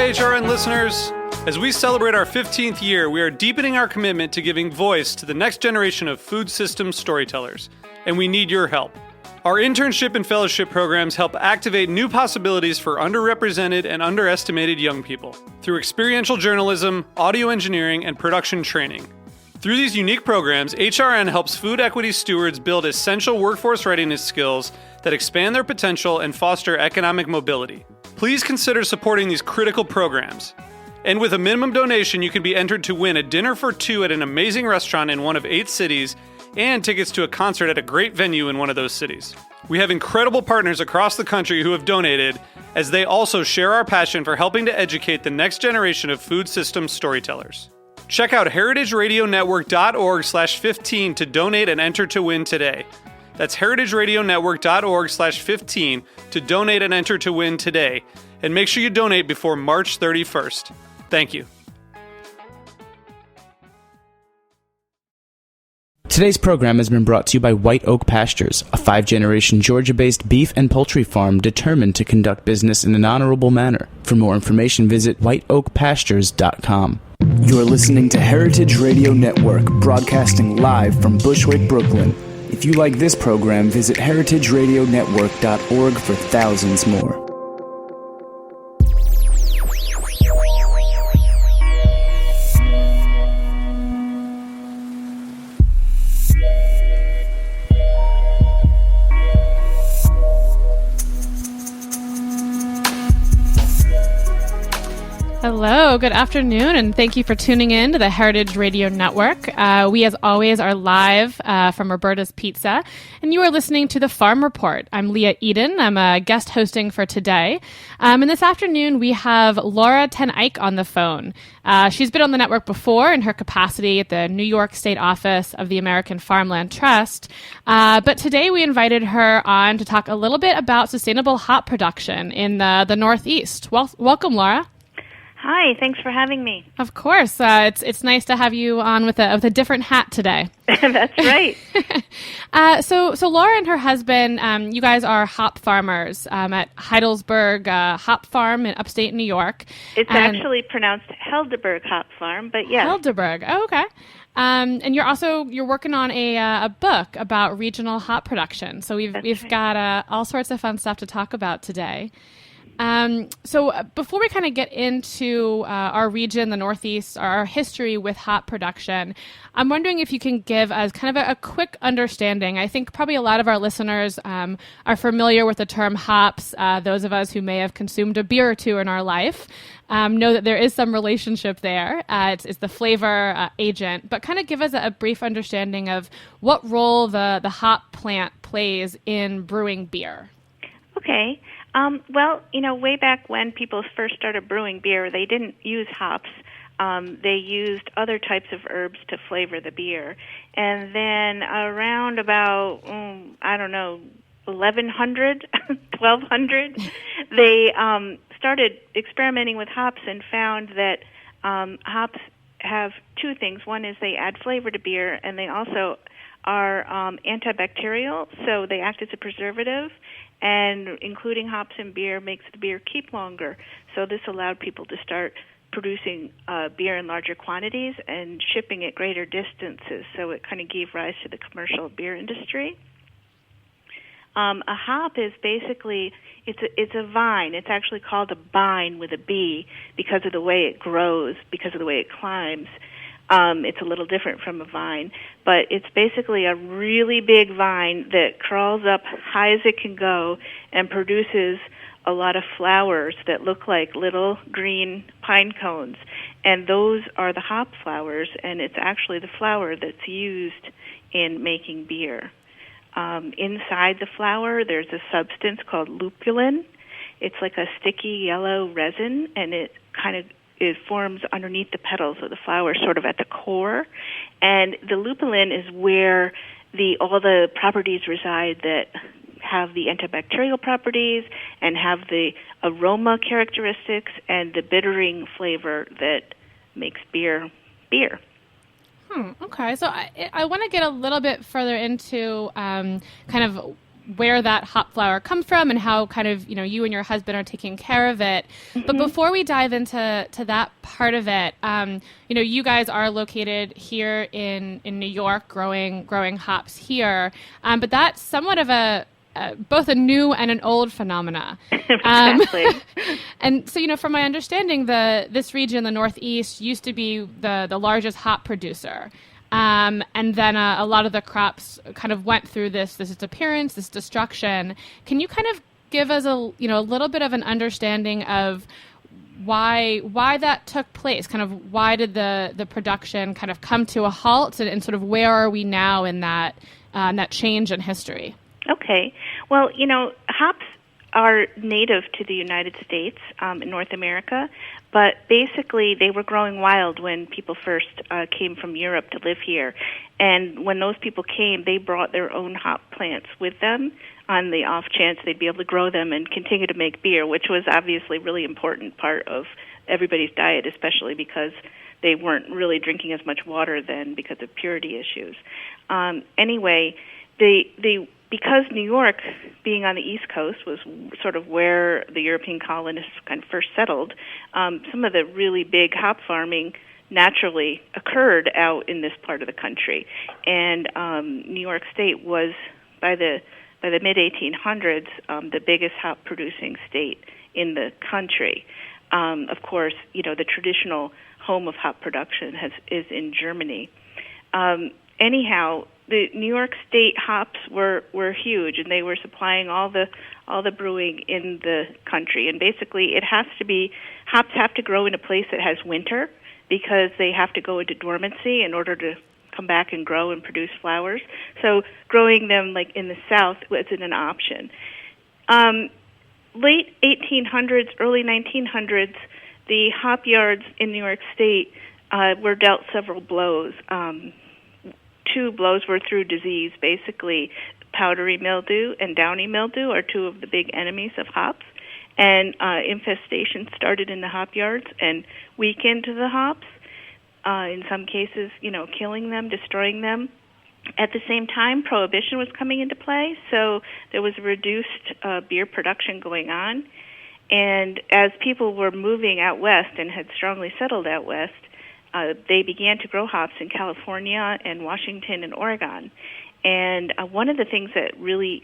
HRN listeners. As we celebrate our 15th year, we are deepening our commitment to giving voice to the next generation of food systems storytellers, and we need your help. Our internship and fellowship programs help activate new possibilities for underrepresented and underestimated young people through experiential journalism, audio engineering, and production training. Through these unique programs, HRN helps food equity stewards build essential workforce readiness skills that expand their potential and foster economic mobility. Please consider supporting these critical programs. And with a minimum donation, you can be entered to win a dinner for two at an amazing restaurant in one of 8 cities and tickets to a concert at a great venue in one of those cities. We have incredible partners across the country who have donated, as they also share our passion for helping to educate the next generation of food systems storytellers. Check out heritageradionetwork.org/15 to donate and enter to win today. That's heritageradionetwork.org/15 to donate and enter to win today. And make sure you donate before March 31st. Thank you. Today's program has been brought to you by White Oak Pastures, a 5-generation Georgia-based beef and poultry farm determined to conduct business in an honorable manner. For more information, visit whiteoakpastures.com. You're listening to Heritage Radio Network, broadcasting live from Bushwick, Brooklyn. If you like this program, visit heritageradionetwork.org for thousands more. Hello, good afternoon, and thank you for tuning in to the Heritage Radio Network. We, as always, are live from Roberta's Pizza, and you are listening to The Farm Report. I'm Leah Eden. I'm a guest hosting for today. And this afternoon, we have Laura ten Eyck on the phone. She's been on the network before in her capacity at the New York State Office of the American Farmland Trust. But today, we invited her on to talk a little bit about sustainable hop production in the Northeast. Welcome, Laura. Hi, thanks for having me. Of course. It's nice to have you on with a different hat today. That's right. So Laura and her husband, you guys are hop farmers at Heidelberg Hop Farm in upstate New York. It's actually pronounced Helderberg Hop Farm, but yes. Helderberg. Oh, okay. And you're working on a book about regional hop production. So we've got all sorts of fun stuff to talk about today. So before we kind of get into our region, the Northeast, our history with hop production, I'm wondering if you can give us kind of a quick understanding. I think probably a lot of our listeners are familiar with the term hops. Those of us who may have consumed a beer or two in our life know that there is some relationship there. It's the flavor agent, but kind of give us a brief understanding of what role the hop plant plays in brewing beer. Okay. Well, way back when people first started brewing beer, they didn't use hops. They used other types of herbs to flavor the beer. And then around about, 1100, 1200, they started experimenting with hops and found that hops have two things. One is they add flavor to beer, and they also are antibacterial, so they act as a preservative. And including hops in beer makes the beer keep longer. So this allowed people to start producing beer in larger quantities and shipping at greater distances. So it kind of gave rise to the commercial beer industry. A hop is basically, it's a vine. It's actually called a bine with a B because of the way it grows, because of the way it climbs. It's a little different from a vine, but it's basically a really big vine that crawls up high as it can go and produces a lot of flowers that look like little green pine cones. And those are the hop flowers, and it's actually the flower that's used in making beer. Inside the flower, there's a substance called lupulin. It's like a sticky yellow resin, and it forms underneath the petals of the flower, sort of at the core. And the lupulin is where all the properties reside that have the antibacterial properties and have the aroma characteristics and the bittering flavor that makes beer. Okay, so I want to get a little bit further into kind of where that hop flower comes from and how kind of, you and your husband are taking care of it. Mm-hmm. But before we dive into that part of it, you guys are located here in New York, growing hops here. But that's somewhat of both a new and an old phenomena. Exactly. And so, from my understanding, this region, the Northeast, used to be the largest hop producer. And then a lot of the crops kind of went through this disappearance, this destruction. Can you kind of give us a little bit of an understanding of why that took place? Kind of why did the production kind of come to a halt, and sort of where are we now in that change in history? Okay. Well, hops are native to the United States in North America, but basically they were growing wild when people first came from Europe to live here. And when those people came, they brought their own hop plants with them on the off chance they'd be able to grow them and continue to make beer, which was obviously a really important part of everybody's diet, especially because they weren't really drinking as much water then because of purity issues. Anyway, because New York, being on the East Coast, was sort of where the European colonists kind of first settled, some of the really big hop farming naturally occurred out in this part of the country. And New York State was, by the mid-1800s, the biggest hop-producing state in the country. Of course, the traditional home of hop production is in Germany. Anyhow, the New York State hops were huge, and they were supplying all the brewing in the country. And basically, hops have to grow in a place that has winter because they have to go into dormancy in order to come back and grow and produce flowers. So growing them like in the South wasn't an option. Late 1800s, early 1900s, the hop yards in New York State were dealt several blows. Two blows were through disease. Basically, powdery mildew and downy mildew are two of the big enemies of hops. And infestation started in the hop yards and weakened the hops, in some cases, killing them, destroying them. At the same time, Prohibition was coming into play, so there was reduced beer production going on. And as people were moving out west and had strongly settled out west, they began to grow hops in California and Washington and Oregon. And one of the things that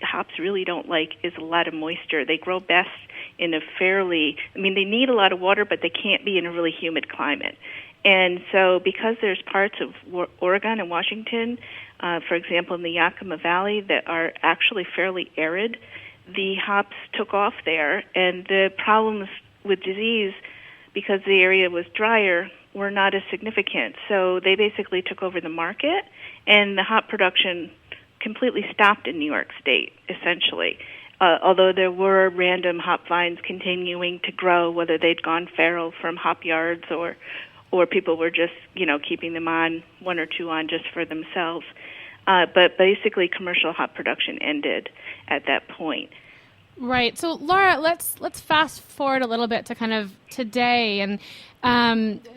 hops really don't like is a lot of moisture. They grow best in they need a lot of water, but they can't be in a really humid climate. And so because there's parts of Oregon and Washington, for example, in the Yakima Valley, that are actually fairly arid, the hops took off there. And the problems with disease, because the area was drier, were not as significant. So they basically took over the market, and the hop production completely stopped in New York State, essentially. Although there were random hop vines continuing to grow, whether they'd gone feral from hop yards or people were just, keeping them on, one or two on just for themselves. But basically commercial hop production ended at that point. Right. So, Laura, let's fast forward a little bit to kind of today, and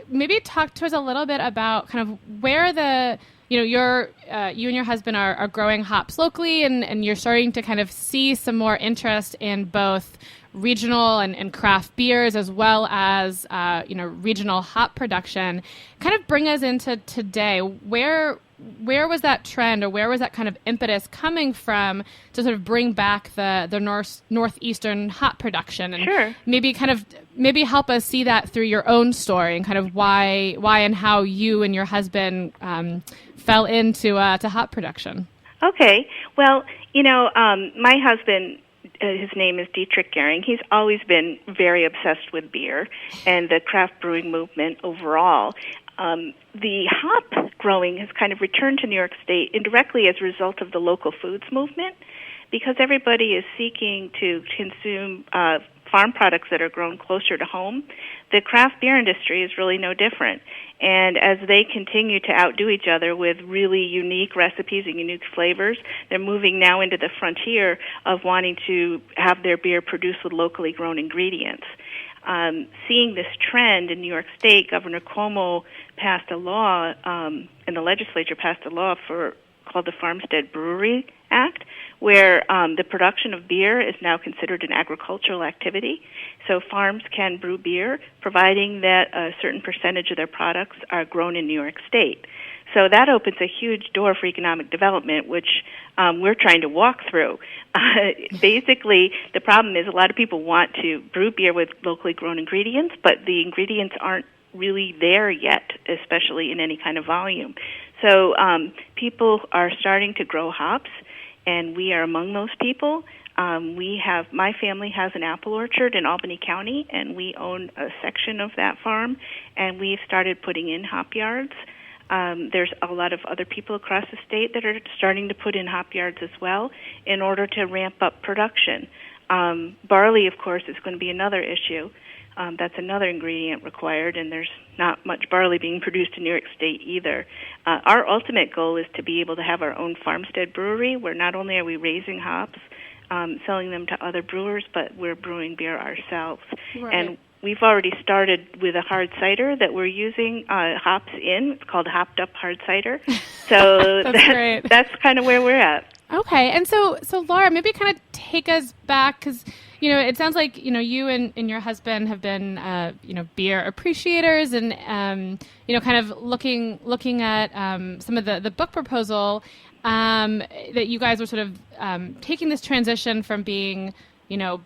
maybe talk to us a little bit about kind of where you and your husband are growing hops locally, and you're starting to kind of see some more interest in both regional and craft beers as well as regional hop production. Kind of bring us into today. Where was that trend, or where was that kind of impetus coming from to sort of bring back the northeastern hop production? And sure. maybe help us see that through your own story and kind of why and how you and your husband fell into to hop production. Okay. Well, my husband, his name is Dietrich Gehring. He's always been very obsessed with beer and the craft brewing movement overall. The hop growing has kind of returned to New York State indirectly as a result of the local foods movement, because everybody is seeking to consume farm products that are grown closer to home. The craft beer industry is really no different. And as they continue to outdo each other with really unique recipes and unique flavors, they're moving now into the frontier of wanting to have their beer produced with locally grown ingredients. Seeing this trend in New York State, Governor Cuomo passed a law, and the legislature passed a law called the Farmstead Brewery Act, where the production of beer is now considered an agricultural activity. So farms can brew beer, providing that a certain percentage of their products are grown in New York State. So that opens a huge door for economic development, which we're trying to walk through. Basically, the problem is a lot of people want to brew beer with locally grown ingredients, but the ingredients aren't really there yet, especially in any kind of volume. So people are starting to grow hops, and we are among those people. My family has an apple orchard in Albany County, and we own a section of that farm, and we've started putting in hop yards. There's a lot of other people across the state that are starting to put in hop yards as well in order to ramp up production. Barley, of course, is going to be another issue. That's another ingredient required, and there's not much barley being produced in New York State either. Our ultimate goal is to be able to have our own farmstead brewery, where not only are we raising hops, selling them to other brewers, but we're brewing beer ourselves. Right. And we've already started with a hard cider that we're using hops in. It's called Hopped Up Hard Cider. So that's kind of where we're at. Okay. And so Laura, maybe kind of take us back, because, it sounds like, you and your husband have been, beer appreciators and, kind of looking at some of the book proposal that you guys were sort of taking this transition from being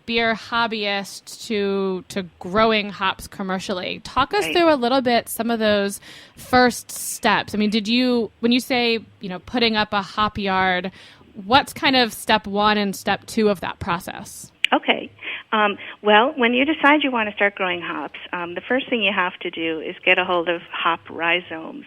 beer hobbyist to growing hops commercially. Talk us through a little bit some of those first steps. I mean, when you say, putting up a hop yard, what's kind of step one and step two of that process? Okay. Well, when you decide you want to start growing hops, the first thing you have to do is get a hold of hop rhizomes.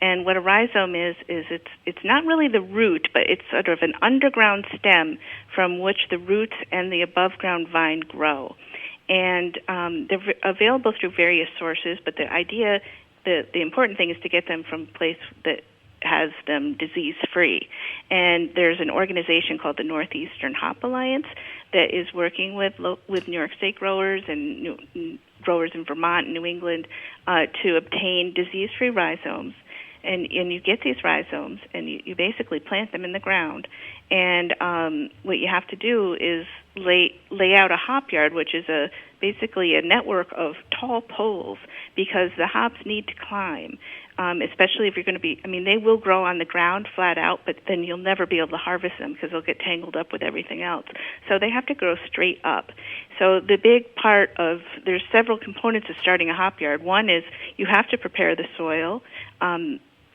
And what a rhizome is it's not really the root, but it's sort of an underground stem from which the roots and the above-ground vine grow. And they're available through various sources, but the important thing is to get them from a place that has them disease-free. And there's an organization called the Northeastern Hop Alliance that is working with New York State growers and growers in Vermont and New England to obtain disease-free rhizomes. And you get these rhizomes, and you basically plant them in the ground. And what you have to do is lay out a hop yard, which is basically a network of tall poles, because the hops need to climb, especially if you're going to be, they will grow on the ground flat out, but then you'll never be able to harvest them because they'll get tangled up with everything else. So they have to grow straight up. So the big part there's several components of starting a hop yard. One is you have to prepare the soil.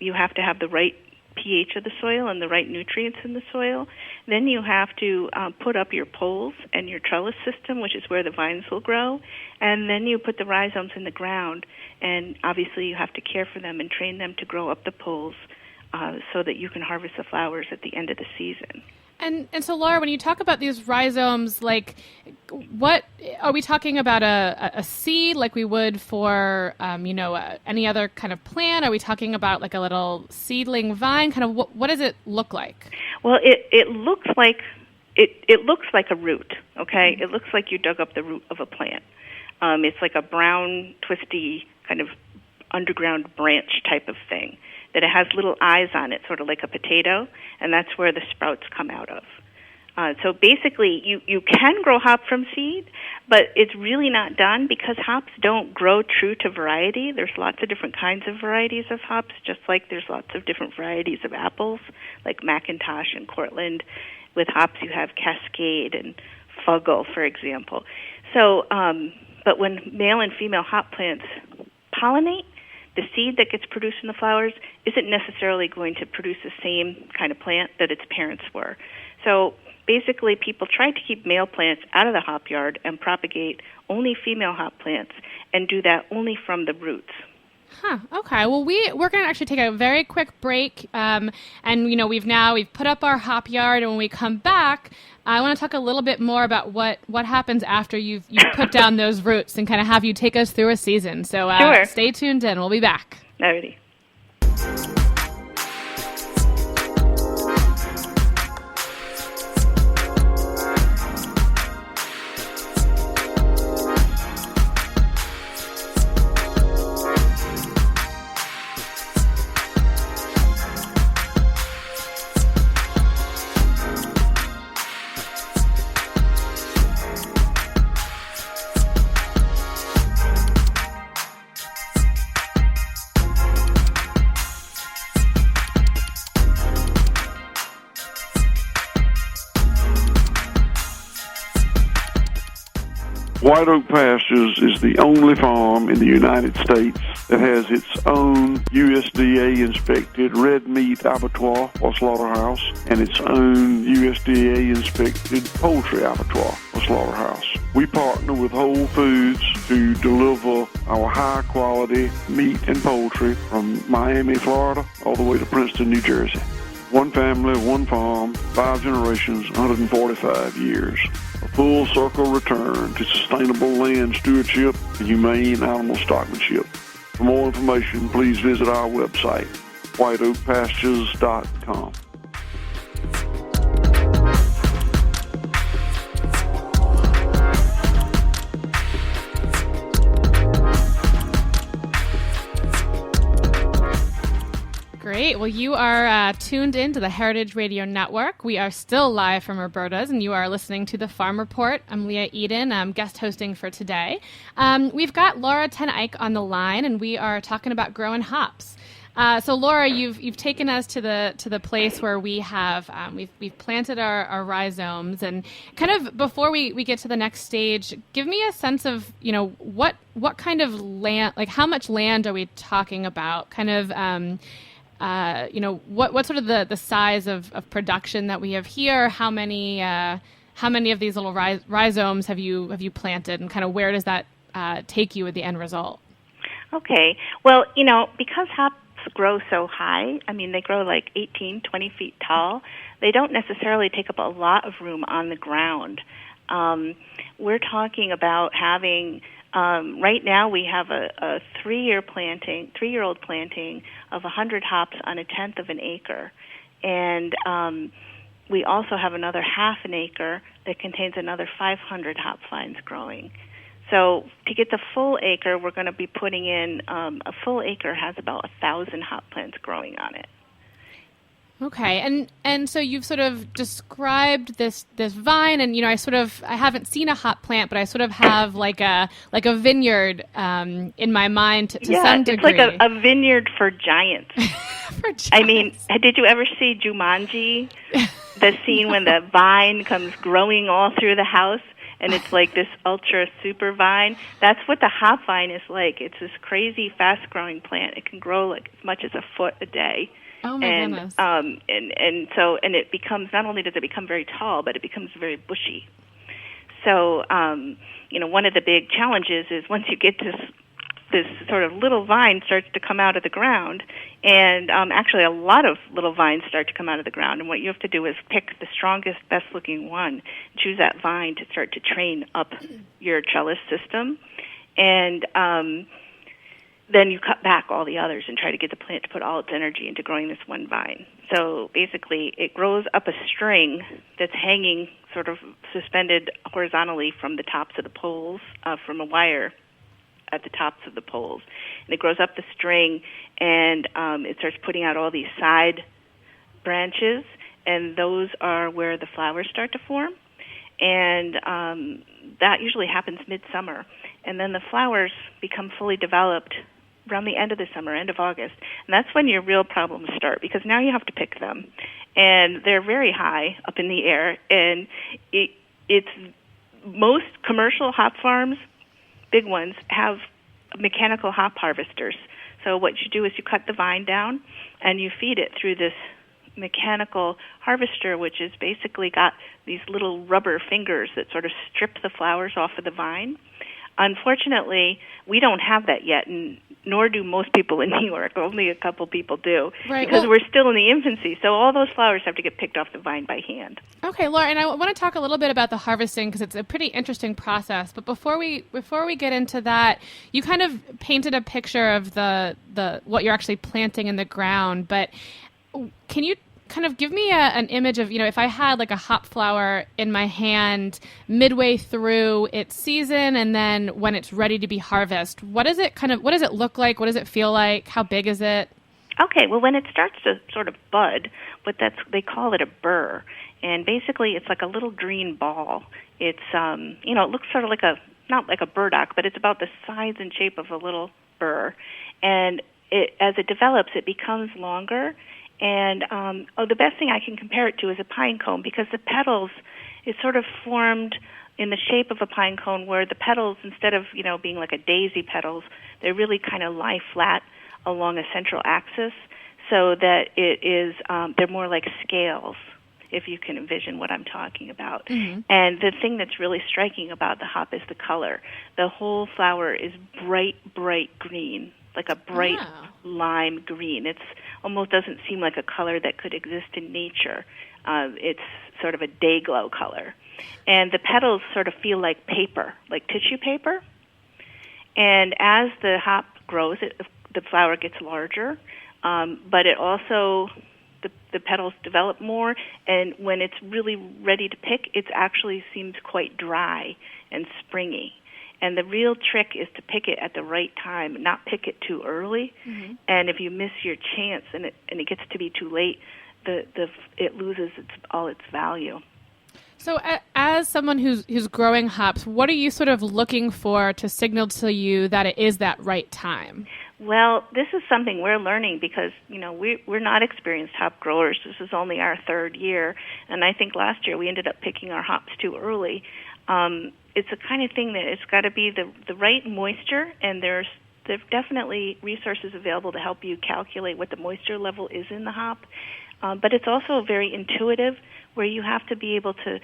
You have to have the right pH of the soil and the right nutrients in the soil. Then you have to put up your poles and your trellis system, which is where the vines will grow. And then you put the rhizomes in the ground. And obviously you have to care for them and train them to grow up the poles so that you can harvest the flowers at the end of the season. And so, Laura, when you talk about these rhizomes, what are we talking about? A seed like we would for any other kind of plant? Are we talking about like a little seedling vine? Kind of what does it look like? Well, it looks like it looks like a root. Okay, it looks like you dug up the root of a plant. It's like a brown, twisty kind of underground branch type of thing. That it has little eyes on it, sort of like a potato, and that's where the sprouts come out of. So basically, you can grow hop from seed, but it's really not done because hops don't grow true to variety. There's lots of different kinds of varieties of hops, just like there's lots of different varieties of apples, like McIntosh and Cortland. With hops, you have Cascade and Fuggle, for example. So, but when male and female hop plants pollinate, the seed that gets produced in the flowers isn't necessarily going to produce the same kind of plant that its parents were. So basically, people try to keep male plants out of the hop yard and propagate only female hop plants and do that only from the roots. Huh. Okay. Well, we're going to actually take a very quick break, and we've put up our hop yard, and when we come back, I want to talk a little bit more about what happens after you've put down those roots and kind of have you take us through a season. So sure. Stay tuned in. We'll be back. Alrighty. White Oak Pastures is the only farm in the United States that has its own USDA-inspected red meat abattoir or slaughterhouse and its own USDA-inspected poultry abattoir or slaughterhouse. We partner with Whole Foods to deliver our high-quality meat and poultry from Miami, Florida, all the way to Princeton, New Jersey. One family, one farm, 5 generations, 145 years. A full circle return to sustainable land stewardship and humane animal stockmanship. For more information, please visit our website, whiteoakpastures.com. Great. Well, you are tuned into the Heritage Radio Network. We are still live from Roberta's, and you are listening to the Farm Report. I'm Leah Eden. I'm guest hosting for today. We've got Laura Ten Eyck on the line, and we are talking about growing hops. So, Laura, you've taken us to the place where we have we've planted our rhizomes, and kind of before we get to the next stage, give me a sense of what kind of land, like how much land are we talking about? Kind of what sort of the size of production that we have here? How many of these little rhizomes have you planted, and kind of where does that take you at the end result? Okay. Well, because hops grow so high, I mean, they grow like 18, 20 feet tall, they don't necessarily take up a lot of room on the ground. We're talking about having, right now we have a 3-year-old planting of 100 hops on 1/10 of an acre. And we also have another half an acre that contains another 500 hop vines growing. So to get the full acre, we're going to be putting in, a full acre has about 1,000 hop plants growing on it. Okay, and so you've sort of described this vine, and I haven't seen a hop plant, but I sort of have like a vineyard in my mind to some degree. Yeah, it's like a vineyard for giants. For giants. I mean, did you ever see Jumanji? The scene when the vine comes growing all through the house, and it's like this ultra super vine. That's what the hop vine is like. It's this crazy fast growing plant. It can grow like as much as a foot a day. Oh my goodness. And it becomes, not only does it become very tall, but it becomes very bushy. So, one of the big challenges is once you get this sort of little vine starts to come out of the ground, and actually a lot of little vines start to come out of the ground, and what you have to do is pick the strongest, best-looking one, choose that vine to start to train up your trellis system, and then you cut back all the others and try to get the plant to put all its energy into growing this one vine. So basically it grows up a string that's hanging sort of suspended horizontally from the tops of the poles, from a wire at the tops of the poles. And it grows up the string, and it starts putting out all these side branches, and those are where the flowers start to form. And that usually happens midsummer. And then the flowers become fully developed around the end of the summer, end of August. And that's when your real problems start, because now you have to pick them. And they're very high up in the air. And it's most commercial hop farms, big ones, have mechanical hop harvesters. So what you do is you cut the vine down and you feed it through this mechanical harvester, which is basically got these little rubber fingers that sort of strip the flowers off of the vine. Unfortunately, we don't have that yet, and nor do most people in New York. Only a couple people do, right, because we're still in the infancy. So all those flowers have to get picked off the vine by hand. Okay, Laura, and I want to talk a little bit about the harvesting, because it's a pretty interesting process. But before we get into that, you kind of painted a picture of the what you're actually planting in the ground. But can you kind of give me an image of, if I had like a hop flower in my hand midway through its season, and then when it's ready to be harvested, what does it look like? What does it feel like? How big is it? Okay, well, when it starts to sort of bud, they call it a burr, and basically it's like a little green ball. It's it looks sort of like not like a burdock, but it's about the size and shape of a little burr, and as it develops, it becomes longer. And the best thing I can compare it to is a pine cone, because the petals, it's sort of formed in the shape of a pine cone, where the petals, instead of being like a daisy petals, they really kind of lie flat along a central axis, so that it is they're more like scales, if you can envision what I'm talking about. Mm-hmm. And the thing that's really striking about the hop is the color. The whole flower is bright green, like a bright lime green. It's almost doesn't seem like a color that could exist in nature. It's sort of a day glow color. And the petals sort of feel like paper, like tissue paper. And as the hop grows, the flower gets larger, but it also, the petals develop more, and when it's really ready to pick, it actually seems quite dry and springy. And the real trick is to pick it at the right time, not pick it too early. Mm-hmm. And if you miss your chance and it gets to be too late, it loses all its value. So as someone who's growing hops, what are you sort of looking for to signal to you that it is that right time? Well, this is something we're learning because, we're not experienced hop growers. This is only our third year, and I think last year we ended up picking our hops too early. It's the kind of thing that it's got to be the right moisture, and there's definitely resources available to help you calculate what the moisture level is in the hop. But it's also very intuitive, where you have to be able to,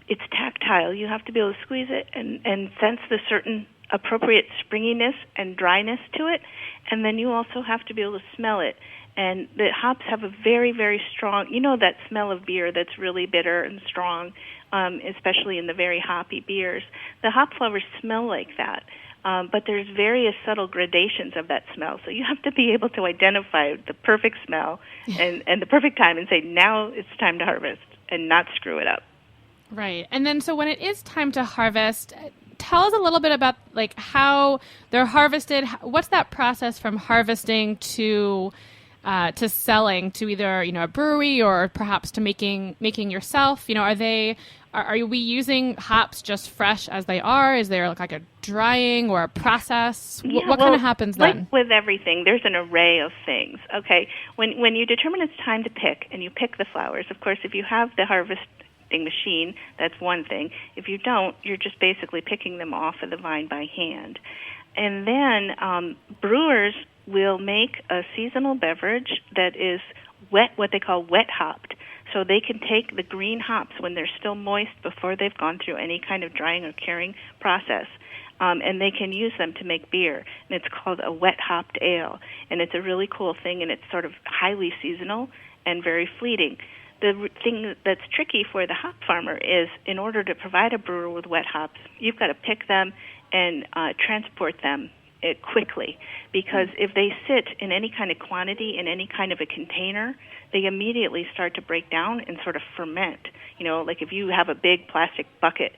it's tactile. You have to be able to squeeze it and sense the certain appropriate springiness and dryness to it. And then you also have to be able to smell it. And the hops have a very, very strong, that smell of beer that's really bitter and strong, especially in the very hoppy beers. The hop flowers smell like that. But there's various subtle gradations of that smell. So you have to be able to identify the perfect smell and the perfect time and say, now it's time to harvest, and not screw it up. Right. And then so when it is time to harvest, tell us a little bit about how they're harvested. What's that process from harvesting to selling to either, a brewery or perhaps to making yourself? Are we using hops just fresh as they are? Is there like a drying or a process? What kind of happens then? Like with everything, there's an array of things. Okay, when you determine it's time to pick and you pick the flowers, of course, if you have the harvesting machine, that's one thing. If you don't, you're just basically picking them off of the vine by hand. And then brewers will make a seasonal beverage that is wet, what they call wet hopped. So they can take the green hops when they're still moist before they've gone through any kind of drying or curing process, and they can use them to make beer. And it's called a wet hopped ale, and it's a really cool thing, and it's sort of highly seasonal and very fleeting. The thing that's tricky for the hop farmer is, in order to provide a brewer with wet hops, you've got to pick them and transport them quickly, because if they sit in any kind of quantity in any kind of a container, they immediately start to break down and sort of ferment. Like if you have a big plastic bucket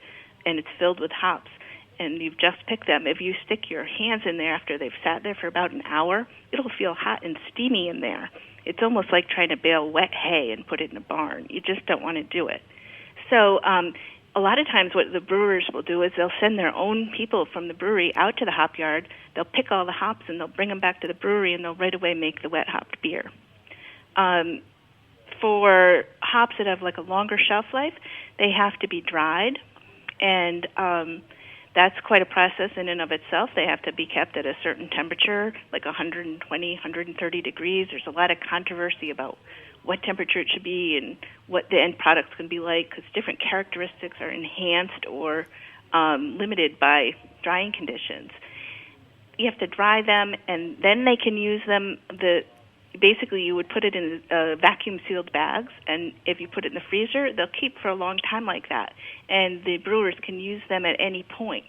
and it's filled with hops and you've just picked them, if you stick your hands in there after they've sat there for about an hour, it'll feel hot and steamy in there. It's almost like trying to bale wet hay and put it in a barn. You just don't want to do it. So a lot of times what the brewers will do is they'll send their own people from the brewery out to the hop yard. They'll pick all the hops and they'll bring them back to the brewery, and they'll right away make the wet hopped beer. For hops that have like a longer shelf life, they have to be dried, and that's quite a process in and of itself. They have to be kept at a certain temperature, like 120, 130 degrees. There's a lot of controversy about what temperature it should be and what the end product's going to be like, because different characteristics are enhanced or limited by drying conditions. You have to dry them, and then they can use them. Basically, you would put it in vacuum-sealed bags, and if you put it in the freezer, they'll keep for a long time like that, and the brewers can use them at any point.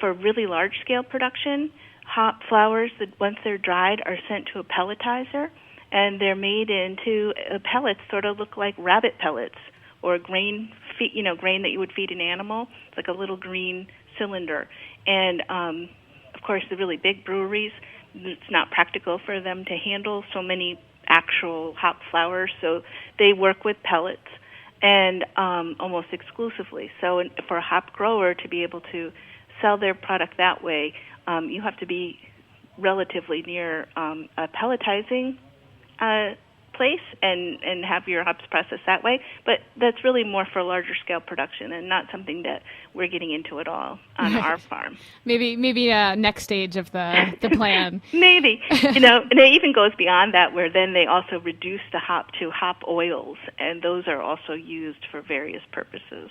For really large-scale production, hop flowers, once they're dried, are sent to a pelletizer, and they're made into pellets, sort of look like rabbit pellets or grain that you would feed an animal. It's like a little green cylinder. And, of course, the really big breweries, it's not practical for them to handle so many actual hop flowers, so they work with pellets and almost exclusively. So for a hop grower to be able to sell their product that way, you have to be relatively near a pelletizing place and have your hops processed that way. But that's really more for larger scale production and not something that we're getting into at all on our farm. Maybe next stage of the plan. Maybe. And it even goes beyond that, where then they also reduce the hop to hop oils, and those are also used for various purposes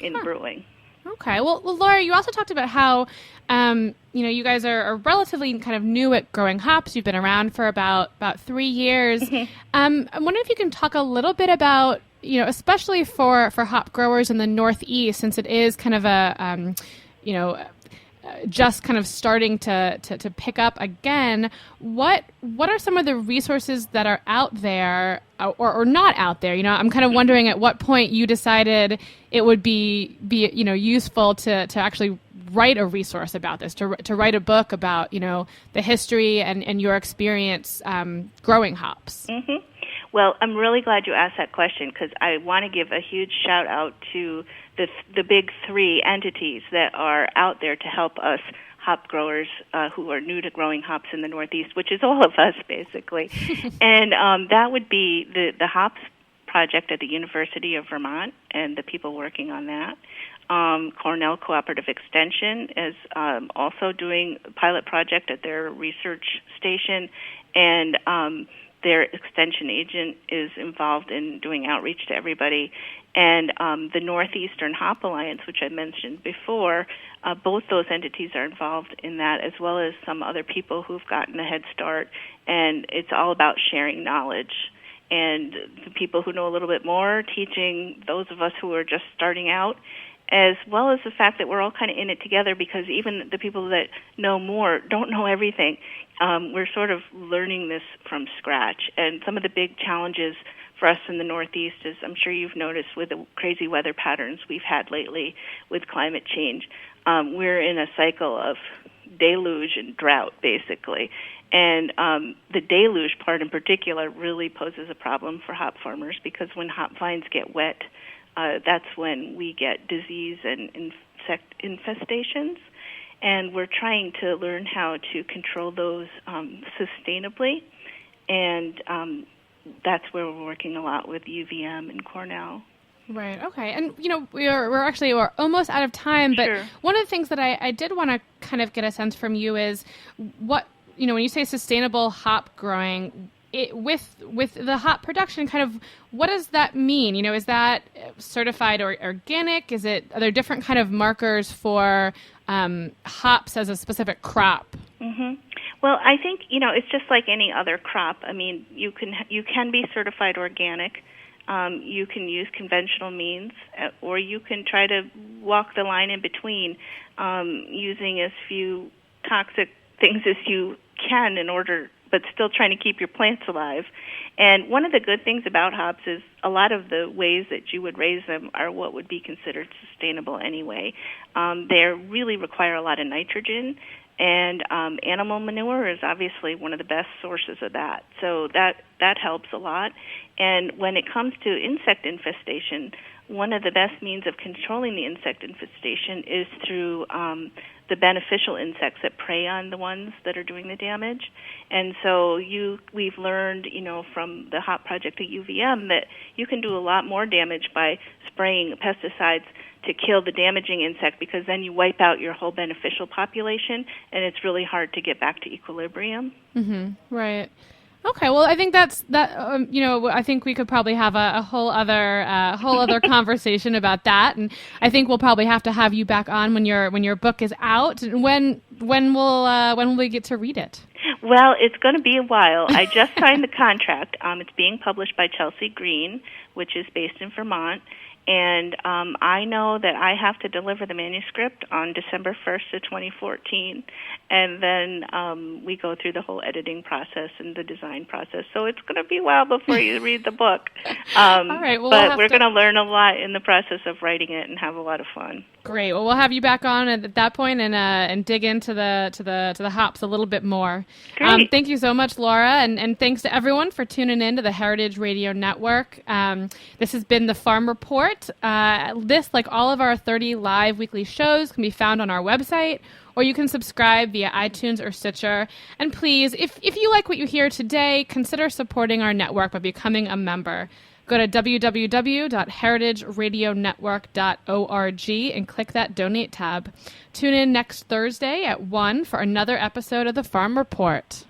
in brewing. Okay. Well, Laura, you also talked about how, you guys are relatively kind of new at growing hops. You've been around for about 3 years. Mm-hmm. I'm wondering if you can talk a little bit about, especially for hop growers in the Northeast, since it is kind of a, just kind of starting to pick up again. What are some of the resources that are out there or not out there? I'm kind of wondering at what point you decided it would be useful to actually write a resource about this, to write a book about the history and your experience growing hops. Mm-hmm. Well, I'm really glad you asked that question, because I want to give a huge shout out to the big three entities that are out there to help us hop growers who are new to growing hops in the Northeast, which is all of us, basically. And that would be the Hops Project at the University of Vermont and the people working on that. Cornell Cooperative Extension is also doing a pilot project at their research station, and their extension agent is involved in doing outreach to everybody. And the Northeastern Hop Alliance, which I mentioned before, both those entities are involved in that, as well as some other people who've gotten a head start. And it's all about sharing knowledge. And the people who know a little bit more, teaching those of us who are just starting out, as well as the fact that we're all kind of in it together, because even the people that know more don't know everything. We're sort of learning this from scratch. And some of the big challenges for us in the Northeast is, I'm sure you've noticed with the crazy weather patterns we've had lately with climate change, we're in a cycle of deluge and drought, basically. And the deluge part in particular really poses a problem for hop farmers, because when hop vines get wet, that's when we get disease and insect infestations. And we're trying to learn how to control those sustainably. And that's where we're working a lot with UVM and Cornell. Right. Okay. And we're almost out of time. But Sure. One of the things that I did want to kind of get a sense from you is what when you say sustainable hop growing, with the hop production, kind of what does that mean? Is that certified or organic? Are there different kind of markers for hops as a specific crop? Mm-hmm. Well, I think it's just like any other crop. I mean, you can be certified organic. You can use conventional means, or you can try to walk the line in between, using as few toxic things as you can but still trying to keep your plants alive. And one of the good things about hops is a lot of the ways that you would raise them are what would be considered sustainable anyway. They really require a lot of nitrogen, and animal manure is obviously one of the best sources of that. So that helps a lot. And when it comes to insect infestation, one of the best means of controlling the insect infestation is through the beneficial insects that prey on the ones that are doing the damage. And so we've learned, from the Hop Project at UVM, that you can do a lot more damage by spraying pesticides to kill the damaging insect, because then you wipe out your whole beneficial population, and it's really hard to get back to equilibrium. Mm-hmm. Right. Okay, well, I think that's that. I think we could probably have a whole other conversation about that, and I think we'll probably have to have you back on when your book is out. When will we get to read it? Well, it's going to be a while. I just signed the contract. It's being published by Chelsea Green, which is based in Vermont. And I know that I have to deliver the manuscript on December 1st of 2014, and then we go through the whole editing process and the design process. So it's going to be a while before you read the book. All right. Well, but we're going to learn a lot in the process of writing it and have a lot of fun. Great. Well, we'll have you back on at that point and dig into the hops a little bit more. Great. Thank you so much, Laura, and thanks to everyone for tuning in to the Heritage Radio Network. This has been the Farm Report. This, like all of our 30 live weekly shows, can be found on our website, or you can subscribe via iTunes or Stitcher. And please, if you like what you hear today, consider supporting our network by becoming a member. Go to www.heritageradionetwork.org and click that donate tab. Tune in next Thursday at 1 for another episode of the Farm Report.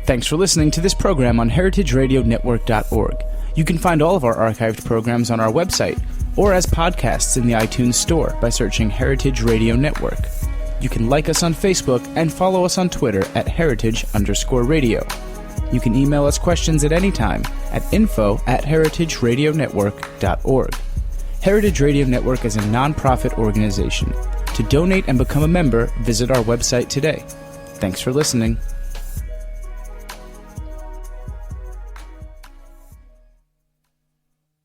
Thanks for listening to this program on heritageradionetwork.org. You can find all of our archived programs on our website or as podcasts in the iTunes Store by searching Heritage Radio Network. You can like us on Facebook and follow us on Twitter at @heritage_radio. You can email us questions at any time at info@heritageradionetwork.org. Heritage Radio Network is a nonprofit organization. To donate and become a member, visit our website today. Thanks for listening.